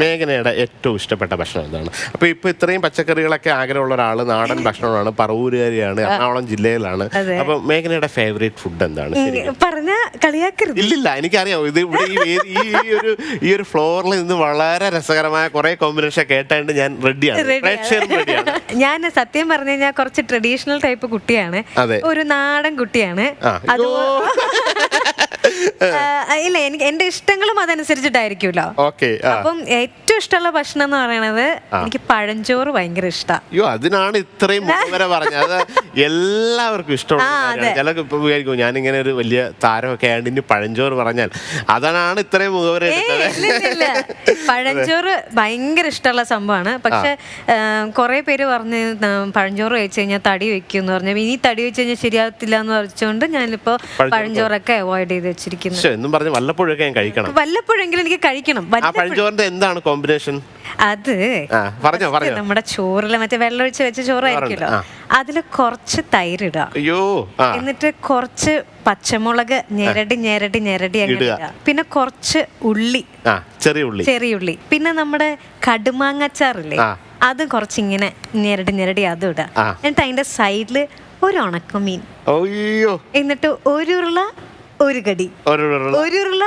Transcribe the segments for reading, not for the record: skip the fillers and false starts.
മേഘനയുടെ ഏറ്റവും ഇഷ്ടപ്പെട്ട ഭക്ഷണം എന്താണ്? അപ്പോൾ ഇപ്പോൾ ഇത്രയും പച്ചക്കറികളൊക്കെ ആഗ്രഹമുള്ള ഒരാൾ, നാടൻ ഭക്ഷണമാണ്, പറവൂരുകാരിയാണ്, എറണാകുളം ജില്ലയിലാണ്. അപ്പോൾ മേഘനയുടെ ഫേവറേറ്റ് ഫുഡ് എന്താണ്? പറഞ്ഞ കളിയാക്കരുത്. ഇല്ലില്ല, എനിക്കറിയാം. ഇത് ഇവിടെ ഈ ഒരു ഫ്ലോറിൽ നിന്ന് വളരെ രസകരമായ കുറെ കോമ്പിനേഷൻ കേട്ടാണ്ട് ഞാൻ റെഡിയാണ്. ഞാൻ സത്യം പറഞ്ഞു കഴിഞ്ഞാൽ കുറച്ച് ട്രഡീഷണൽ ടൈപ്പ് കുട്ടിയാണ്, ഒരു നാടൻ കുട്ടിയാണ്. ഇല്ല, എനിക്ക് എന്റെ ഇഷ്ടങ്ങളും അതനുസരിച്ചിട്ടായിരിക്കുമല്ലോ. അപ്പം ഏറ്റവും ഇഷ്ടമുള്ള ഭക്ഷണം എന്ന് പറയുന്നത് എനിക്ക് പഴഞ്ചോറ് ഭയങ്കര ഇഷ്ടമാണ്. അയ്യോ, അതിനാണ് ഇത്രയും വരെ പറഞ്ഞത്. എല്ലാവർക്കും ഇഷ്ടമുള്ള ചിലർക്ക് ഇപ്പൊ വിചാരിക്കും ഞാനിങ്ങനെ ഒരു വലിയ താരമൊക്കെ ആയതുകൊണ്ട് ഇനി പഴഞ്ചോറ് പറഞ്ഞാൽ അതാണ് ഇത്രയും മുഖവര. പഴഞ്ചോറ് ഭയങ്കര ഇഷ്ടമുള്ള സംഭവമാണ്. പക്ഷെ കുറെ പേര് പറഞ്ഞ് പഴഞ്ചോറ് കഴിച്ചു കഴിഞ്ഞാൽ തടി വെക്കും എന്ന് പറഞ്ഞു. ഇനി തടി വെച്ച് കഴിഞ്ഞാൽ ശരിയാകത്തില്ല എന്ന് പറഞ്ഞുകൊണ്ട് ഞാനിപ്പോ പഴഞ്ചോറൊക്കെ അവോയ്ഡ് ചെയ്ത് വെച്ചിരിക്കുന്നു. എന്നും പറഞ്ഞ് വല്ലപ്പോഴൊക്കെ ഞാൻ കഴിക്കണം, വല്ലപ്പോഴെങ്കിലും എനിക്ക് കഴിക്കണം. പഴഞ്ചോറിന്റെ എന്താണ് കോമ്പിനേഷൻ? അത് നമ്മുടെ ചോറില് മറ്റേ വെള്ളമൊഴിച്ച് വെച്ച ചോറായിരിക്കുമല്ലോ, അതില് കുറച്ച് തൈര് ഇടുക, എന്നിട്ട് കുറച്ച് പച്ചമുളക് ഞെരടി ഞെരടി ഞെരടി അങ്ങനെ, പിന്നെ കുറച്ച് ഉള്ളി, ചെറിയ ഉള്ളി, പിന്നെ നമ്മുടെ കടുമാങ്ങച്ചാറില്ലേ അതും കുറച്ചിങ്ങനെ ഞെരടി ഞെരടി അതും ഇടുക. എന്നിട്ട് അതിന്റെ സൈഡില് ഒരു ഉണക്കമീൻ, എന്നിട്ട് ഒരു ഉരുള ഒരു കടി, ഒരു ഉരുള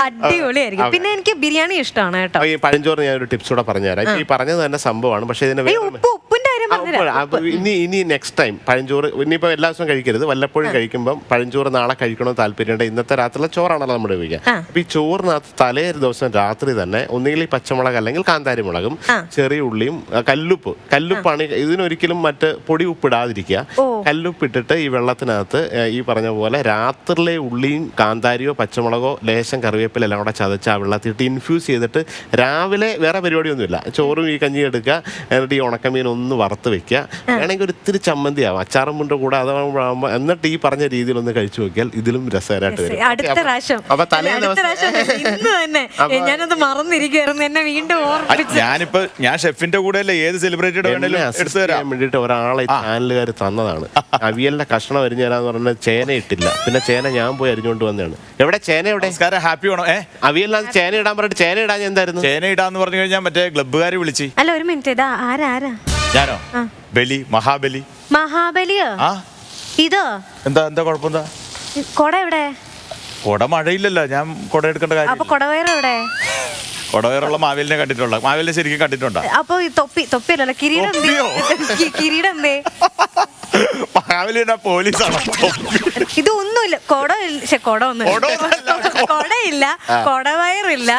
അടിപൊളിയായിരിക്കും. പിന്നെ എനിക്ക് ബിരിയാണി ഇഷ്ടമാണ് കേട്ടോ. ഈ പഴഞ്ചോറ് ഞാൻ ഒരു ടിപ്സ് കൂടെ പറഞ്ഞുതരാം. ഈ പറഞ്ഞത് തന്നെ സംഭവമാണ്, പക്ഷെ ഇനി നെക്സ്റ്റ് ടൈം പഴഞ്ചോറ് ഇനിയിപ്പോൾ എല്ലാ ദിവസവും കഴിക്കരുത്, വല്ലപ്പോഴും കഴിക്കുമ്പോൾ പഴഞ്ചോറ് നാളെ കഴിക്കണമെന്ന് താല്പര്യമുണ്ട്. ഇന്നത്തെ രാത്രിയിലെ ചോറാണല്ലോ നമ്മൾ ഉപയോഗിക്കുക. അപ്പൊ ഈ ചോറിനകത്ത് തലേ ദിവസം രാത്രി തന്നെ ഒന്നുകിൽ പച്ചമുളക് അല്ലെങ്കിൽ കാന്താരി മുളകും ചെറിയ ഉള്ളിയും കല്ലുപ്പാണ് ഇതിനൊരിക്കലും മറ്റ് പൊടി ഉപ്പിടാതിരിക്കുക. കല്ലുപ്പിട്ടിട്ട് ഈ വെള്ളത്തിനകത്ത് ഈ പറഞ്ഞ പോലെ രാത്രിയിലെ ഉള്ളിയും കാന്താരിയോ പച്ചമുളകോ ലേശം കറിവേപ്പില എല്ലാം കൂടെ ചതച്ച് ആ വെള്ളത്തിട്ട് ഇൻഫ്യൂസ് ചെയ്തിട്ട് രാവിലെ വേറെ പരിപാടിയൊന്നുമില്ല, ചോറും ഈ കഞ്ഞി എടുക്കുക, എന്നിട്ട് ഈ ഉണക്കമീൻ ഒന്ന് വറുത്ത് വെക്കുക, വേണമെങ്കിൽ ഒരു ഇത്തിരി ചമ്മന്തി ആവും അച്ചാറും മുണ്ട് കൂടെ അതാകുമ്പോൾ, എന്നിട്ട് ഈ പറഞ്ഞ രീതിയിൽ ഒന്ന് കഴിച്ചു നോക്കിയാൽ ഇതിലും രസകരമായിട്ട് വരും. അപ്പൊ തലേ ഞാൻ ഷെഫിന്റെ കൂടെ ഏത് സെലിബ്രേറ്റഡ് വേണ്ടിട്ട് ഒരാളെ ചാനലുകാർ തന്നതാണ്. അവിയലിന്റെ കഷ്ണം അരിഞ്ഞു തരാന്ന് പറഞ്ഞാൽ ചേന ഇട്ടില്ല, പിന്നെ ചേന ഞാൻ പോയി അരിഞ്ഞുകൊണ്ട് വന്നതാണ്. എവിടെ ചേന? എവിടെ ഹാപ്പി ആണോ? അവിയലിനകത്ത് ചേന ഇടാൻ പറഞ്ഞിട്ട് ചേന ഇടാൻ എന്തായിരുന്നു? ചേന ഇടാന്ന് പറഞ്ഞു കഴിഞ്ഞാൽ മറ്റേ ക്ലബ്ബുകാര് വിളിച്ച്. അല്ല, ഒരു മിനിറ്റ്, ഇതാ ആരാ? ഞാനോ? ബലി, മഹാബലിയോ? ഇതോ? എന്താ കുഴപ്പമെന്താ? കൊട എവിടെ? കൊട മഴയില്ലല്ലോ, ഞാൻ കൊട എടുക്കേണ്ട കാര്യം. അപ്പൊ കൊടവയർ എവിടെ? കൊടവയറുള്ള മാവേലിനെ കണ്ടിട്ടുണ്ടോ? മാവേലിനെ ശരിക്കും കണ്ടിട്ടുണ്ടോ? അപ്പൊ തൊപ്പിയല്ലോ, കിരീടം എന്തേ? മാവേലിയുടെ പോലീസാണോ? ഇതൊന്നുമില്ല, കൊടയില്ല, കൊടവയറില്ല,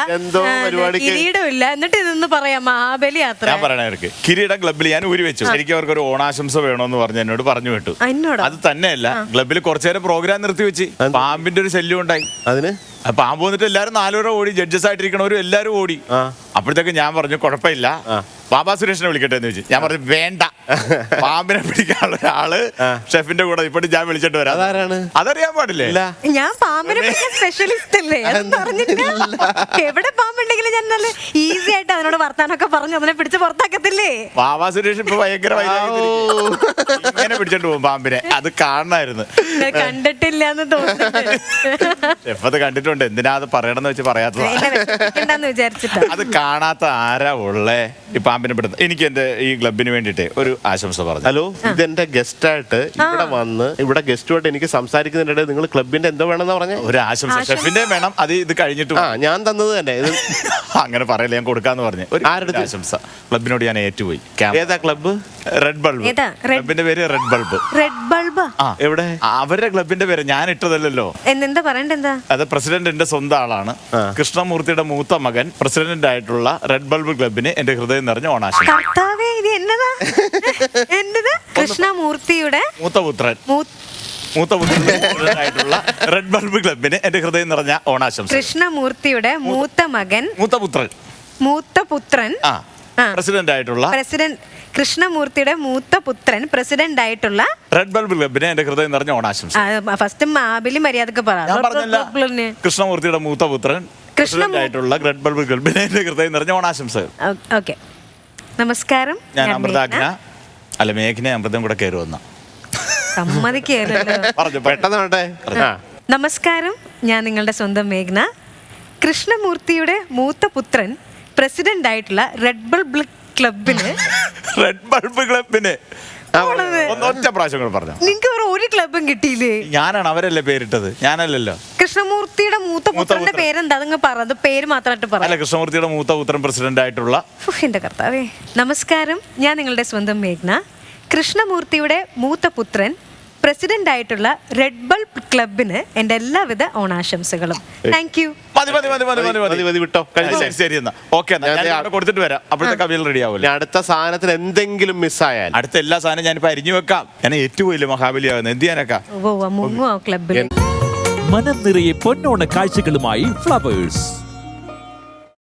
കിരീടമില്ല, എന്നിട്ട് ഇതൊന്ന് പറയാം മഹാബലി യാത്ര. ഞാൻ പറയണവർക്ക് കിരീടം ക്ലബ്ബിൽ ഞാൻ ഊരി വെച്ചു. എനിക്ക് അവർക്ക് ഒരു ഓണാശംസ വേണോന്ന് പറഞ്ഞ് എന്നോട് പറഞ്ഞു വിട്ടു. അത് തന്നെയല്ല, ക്ലബ്ബിൽ കുറച്ചു നേരം പ്രോഗ്രാം നിർത്തി വെച്ച് പാമ്പിന്റെ ഒരു ശല്യം ഉണ്ടായി. അതിന് പാമ്പ് വന്നിട്ട് എല്ലാരും 4 പേരെ ഓടി, ജഡ്ജസ് ആയിട്ടിരിക്കണവരും എല്ലാരും ഓടി. അപ്പോഴത്തേക്ക് ഞാൻ പറഞ്ഞു കുഴപ്പമില്ല, ബാബാ സുരേഷിനെ വിളിക്കട്ടെ എന്ന് ചോദിച്ചു. ഞാൻ പറഞ്ഞു വേണ്ട, പാമ്പിനെ പിടിക്കാനുള്ള ഒരാള് ഷെഫിന്റെ കൂടെ ഇപ്പോഴും ഞാൻ വിളിച്ചിട്ട് വരാം. അതറിയാൻ പാടില്ലേ? ഞാൻ പാമ്പിനെ സ്പെഷ്യലിസ്റ്റ് അല്ലേ, എവിടെ പാമ്പുണ്ടെങ്കിലും ഞാൻ നല്ല ഈസി ആയിട്ട് അതിനോട് വർത്താനൊക്കെ പറഞ്ഞു അതിനെ പിടിച്ച് പുറത്താക്കത്തില്ലേ. ബാബാ സുരേഷ് ഇപ്പൊ ഭയങ്കര ഇങ്ങനെ പിടിച്ചോണ്ട് പോകും പാമ്പിനെ. അത് കാണണമായിരുന്നു, കണ്ടിട്ടില്ലാന്ന് തോന്നുന്നു. ഷെഫ് അത് കണ്ടിട്ടുണ്ട്, എന്തിനാ അത് പറയണമെന്ന് വെച്ച് പറയാത്തത് വിചാരിച്ചിട്ട്. അത് കാണാത്ത ആരാ ഉള്ളേ ഈ പാമ്പിനെ പെടുന്നത്? എനിക്ക് എന്റെ ഈ ക്ലബിന് വേണ്ടിട്ട് ഒരു ആശംസ പറഞ്ഞു. ഹലോ, ഇതെന്റെ ഗസ്റ്റ് ആയിട്ട് ഇവിടെ വന്ന് ഇവിടെ ഗസ്റ്റുമായിട്ട് എനിക്ക് സംസാരിക്കുന്നതിനിടെ നിങ്ങൾ ക്ലബിന്റെ എന്തോ വേണമെന്ന് പറഞ്ഞ ഒരു ആശംസ ഷെഫിന്റെ വേണം. അത് ഇത് കഴിഞ്ഞിട്ട് ഞാൻ തന്നത് തന്നെ. അങ്ങനെ പറയല്ലേ, ഞാൻ കൊടുക്കാന്ന് പറഞ്ഞു. ആരുടെ ആശംസ ക്ലബിനോട് ഞാൻ ഏറ്റുപോയി. ഏതാ ക്ലബ്ബ്? Red bulb. ക്ലബിന്റെ പേര് റെഡ് ബൾബ്. റെഡ് ബൾബ് എവിടെ? അവരുടെ ക്ലബിന്റെ പേര് ഞാൻ ഇട്ടതല്ലോ. എന്താ പറയണ്ടെന്താ? അത് പ്രസിഡന്റിന്റെ സ്വന്തം ആളാണ്, കൃഷ്ണമൂർത്തിയുടെ മൂത്ത മകൻ, പ്രസിഡന്റ് ആയിട്ടുള്ള റെഡ് ബൾബ് ക്ലബിന് എന്റെ ഹൃദയം നിറഞ്ഞ ഓണാശംസ. കൃഷ്ണമൂർത്തിയുടെ മൂത്തപുത്രനായിട്ടുള്ള റെഡ് ബൾബ് ക്ലബിന് എന്റെ ഹൃദയം നിറഞ്ഞ ഓണാശംസ. കൃഷ്ണമൂർത്തിയുടെ മൂത്തപുത്രൻ പ്രസിഡന്റ് ആയിട്ടുള്ള കൃഷ്ണമൂർത്തിയുടെ മൂത്തപുത്രൻ പ്രസിഡന്റ് ആയിട്ടുള്ള റെഡ് ബൾബ് ക്ലബിന് എന്റെ ഹൃദയം നിറഞ്ഞ ഓണാശംസ. ഫസ്റ്റ് മാബലി മര്യാദക്ക് പറഞ്ഞില്ല. കൃഷ്ണമൂർത്തിയുടെ മൂത്തപുത്രൻ പ്രസിഡന്റ് ആയിട്ടുള്ള റെഡ് ബൾബ് ക്ലബിന് എന്റെ ഹൃദയം നിറഞ്ഞ ഓണാശംസകൾ. ഓക്കെ, നമസ്കാരം. ഞാൻ അമൃതാജ്ഞ, അല്ല മേഘന അമൃതം കൂടെ കയറി വന്ന സമ്മതിക്കല്ലോ. പെട്ടെന്ന്. നമസ്കാരം, ഞാൻ നിങ്ങളുടെ സ്വന്തം മേഘ്ന. കൃഷ്ണമൂർത്തിയുടെ മൂത്ത പുത്രൻ പ്രസിഡന്റ് ആയിട്ടുള്ള റെഡ് ബൾബ് ക്ലബിന് ഒറ്റ പ്രാവശ്യം കൂടെ പറഞ്ഞു. നിങ്ങൾക്ക് വേറെ ഒരു ക്ലബും കിട്ടിയില്ലേ? ഞാനാണ്, അവരല്ലേ പേരിട്ടത്, ഞാനല്ലല്ലോ. കൃഷ്ണമൂർത്തിയുടെ മൂത്ത പുത്രന്റെ പേരെന്താ? അതങ്ങ് പറ, അത് പേര് മാത്രമായിട്ട് പറ. അല്ല, കൃഷ്ണമൂർത്തിയുടെ മൂത്ത പുത്രൻ പ്രസിഡന്റ് ആയിട്ടുള്ള. എന്റെ കർത്താവേ. നമസ്കാരം, ഞാൻ നിങ്ങളുടെ സ്വന്തം മേഘ്ന. കൃഷ്ണമൂർത്തിയുടെ മൂത്ത പുത്രൻ പ്രസിഡന്റ് ആയിട്ടുള്ള റെഡ് ബൾബ് ക്ലബിന് എന്റെ എല്ലാവിധ ഓണാശംസകളും. Thank you. വിട്ടോ. ശരി എന്നാ ഓക്കെ, കൊടുത്തിട്ട് വരാം. അപ്പോഴത്തെ കവികൾ റെഡി ആവില്ല. അടുത്ത സാധനത്തിന് എന്തെങ്കിലും മിസ്സായാൽ അടുത്ത എല്ലാ സാധനം ഞാനിപ്പോ അരിഞ്ഞു വെക്കാം. ഞാൻ ഏറ്റുപോയില്ല മഹാബലിയാകുന്നത്, എന്ത് ചെയ്യാനൊക്കെ. ക്ലബിൽ മനം നിറയെ പൊന്നോണ കാഴ്ചകളുമായി ഫ്ലവേഴ്സ്.